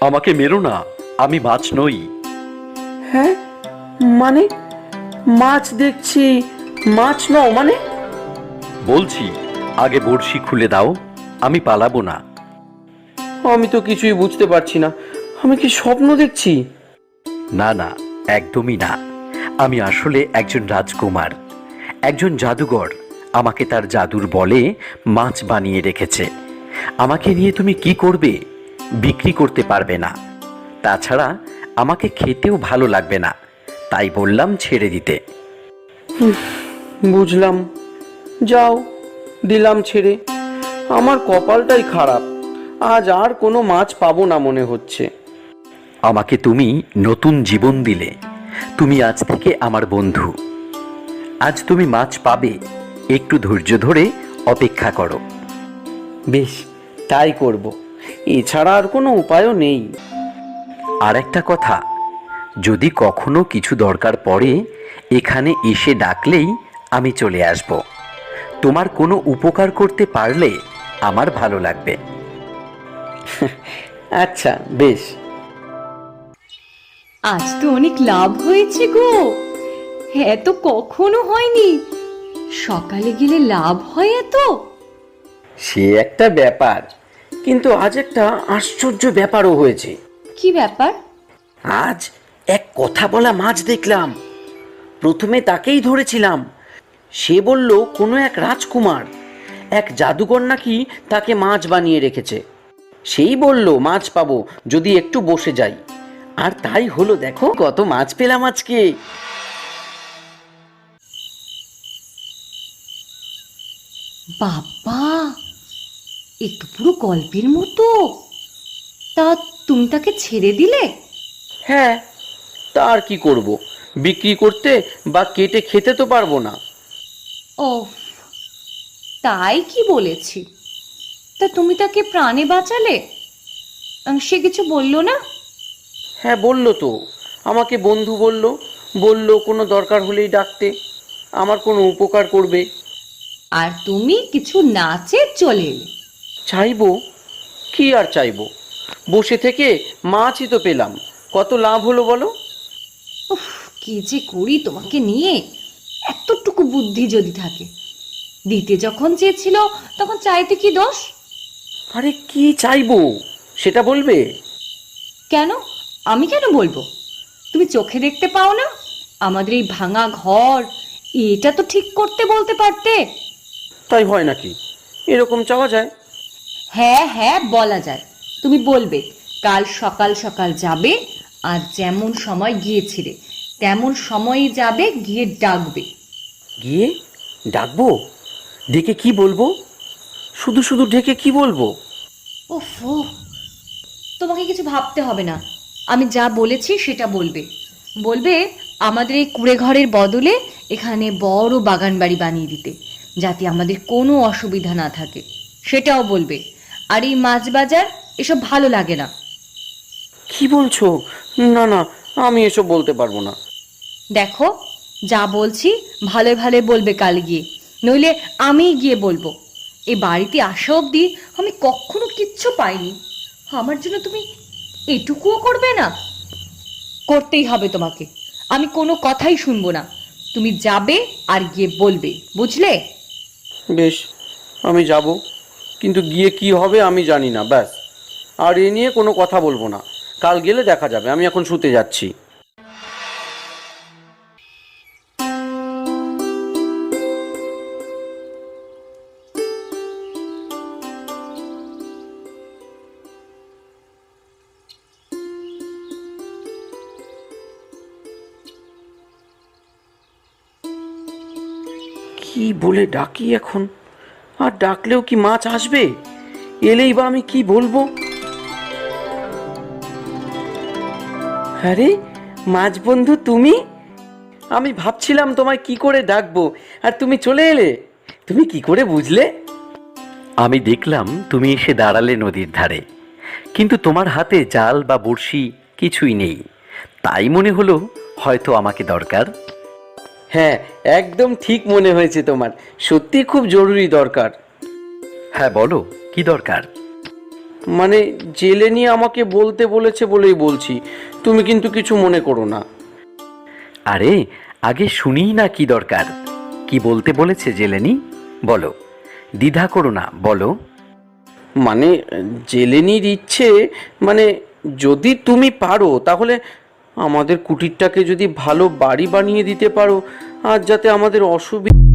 আমাকে মেরো না, আমি মাছ নই। হ্যাঁ মানে মাছ দেখছি, মাছ নও মানে? বলছি আগে বড়শি খুলে দাও, আমি পালাবো না। আমি তো কিছুই বুঝতে পারছি না, আমি কি স্বপ্ন দেখছি? না না, একদমই না। আমি আসলে একজন রাজকুমার, একজন জাদুঘর আমাকে তার জাদুর বলে মাছ বানিয়ে রেখেছে। আমাকে নিয়ে তুমি কি করবে? বিক্রি করতে পারবে না, তাছাড়া আমাকে খেতেও ভালো লাগবে না, তাই বললাম ছেড়ে দিতে। বুঝলাম, যাও, দিলাম ছেড়ে। আমার কপালটাই খারাপ, আজ আর কোনো মাছ পাবো না মনে হচ্ছে। আমাকে তুমি নতুন জীবন দিলে, তুমি আজ থেকে আমার বন্ধু। আজ তুমি মাছ পাবে, একটু ধৈর্য ধরে অপেক্ষা করো। বেশ, তাই করব, এছাড়া আর কোনো উপায়ও নেই। আর একটা কথা, যদি কখনো কিছু দরকার পড়ে এখানে এসে ডাকলেই আমি চলে আসব। তোমার কোনো উপকার করতে পারলে আমার ভালো লাগবে। আচ্ছা বেশ। আজ তো অনেক লাভ হয়েছে গো। হ্যাঁ, তো কখনো হয়নি। সকালে গেলে লাভ হয় এত। সে একটা ব্যাপার, কিন্তু আজ একটা আশ্চর্য ব্যাপারও হয়েছে। কি ব্যাপার? আজ এক কথা বলা মাছ দেখলাম। প্রথমে তাকেই ধরেছিলাম, সে বলল কোনো এক রাজকুমার, এক জাদুকর নাকি তাকে মাছ বানিয়ে রেখেছে। সেই বলল মাছ পাবো যদি একটু বসে যাই। আর তাই হলো, দেখো কত মাছ পেলাম আজকে। বাবা, এ তো পুরো গল্পের মতো। তা তুমি তাকে ছেড়ে দিলে? হ্যাঁ, তা আর কি করব, বিক্রি করতে বা কেটে খেতে তো পারবো না। ও, তাই কি বলেছি। তা তুমি তাকে প্রাণে বাঁচালে? সে কিছু বললো না? হ্যাঁ বললো তো, আমাকে বন্ধু বলল, বলল কোনো দরকার হলেই ডাকতে, আমার কোনো উপকার করবে। আর তুমি কিছু না চেয়ে চলে এলে? চাইবো কি আর চাইবো, বসে থেকে মাছই তো পেলাম, কত লাভ হলো বলো। উফ, কি যে করি তোমাকে নিয়ে। এতটুকু বুদ্ধি যদি থাকে। দিতে যখন চেয়েছিল তখন চাইতে কি দোষ? আরে কি চাইবো সেটা বলবে? কেন? আমি কেন বলবো? তুমি চোখে দেখতে পাও না আমাদের এই ভাঙা ঘর? এটা তো ঠিক করতে বলতে পারতে। তাই হয় নাকি? এরকম চাওয়া যায়? হ্যাঁ হ্যাঁ বলা যায়। তুমি বলবে কাল সকাল সকাল যাবে, আর যেমন সময় গিয়েছিলে তেমন সময়ই যাবে, গিয়ে ডাকবে। গিয়ে ডাকবো? ডেকে কি বলবো? শুধু শুধু ডেকে কি বলবো? উফ, তোমাকে কিছু ভাবতে হবে না। আমি যা বলেছি সেটা বলবে। বলবে আমাদের এই কুঁড়ে ঘরের বদলে এখানে বড় বাগান বাড়ি বানিয়ে দিতে, যাতে আমাদের কোনো অসুবিধা না থাকে, সেটাও বলবে। আর এই মাছ বাজার এসব ভালো লাগে না। কি বলছো? না না, আমি এসব বলতে পারবো না। দেখো, যা বলছি ভালো ভালো বলবে কাল গিয়ে, নইলে আমিই গিয়ে বলবো। এই বাড়িতে আসা অবধি আমি কখনো কিচ্ছু পাইনি, আমার জন্য তুমি এটুকুও করবে না? করতেই হবে তোমাকে। আমি কোনো কথাই শুনবো না। তুমি যাবে আর গিয়ে বলবে, বুঝলে? বেশ, আমি যাব, কিন্তু গিয়ে কি হবে আমি জানি না, ব্যাস। আর এ নিয়ে কোনো কথা বলবো না, কাল গেলে দেখা যাবে। আমি এখন শুতে যাচ্ছি। কি বলে ডাকি এখন? আর ডাকলেও কি মাছ আসবে? এলেই বা আমি কি বলবো? আরে মাছ বন্ধু, তুমি? আমি ভাবছিলাম তোমায় কি করে ডাকবো, আর তুমি চলে এলে। তুমি কি করে বুঝলে? আমি দেখলাম তুমি এসে দাঁড়ালে নদীর ধারে, কিন্তু তোমার হাতে জাল বা বড়শি কিছুই নেই, তাই মনে হলো হয়তো আমাকে দরকার। হ্যাঁ, একদম ঠিক মনে হয়েছে তোমার, সত্যি খুব জরুরি দরকার। হ্যাঁ বলো, কি দরকার? মানে জেলেনি আমাকে বলতে বলেছে বলেই বলছি, তুমি কিন্তু কিছু মনে করো না। আরে আগে শুনিই না কি দরকার, কি বলতে বলেছে জেলেনি, বলো, দ্বিধা করো না, বলো। মানে জেলেনির ইচ্ছে, মানে যদি তুমি পারো তাহলে আমাদের কুটিরটাকে যদি ভালো বাড়ি বানিয়ে দিতে পারো, আর যাতে আমাদের অসুবিধা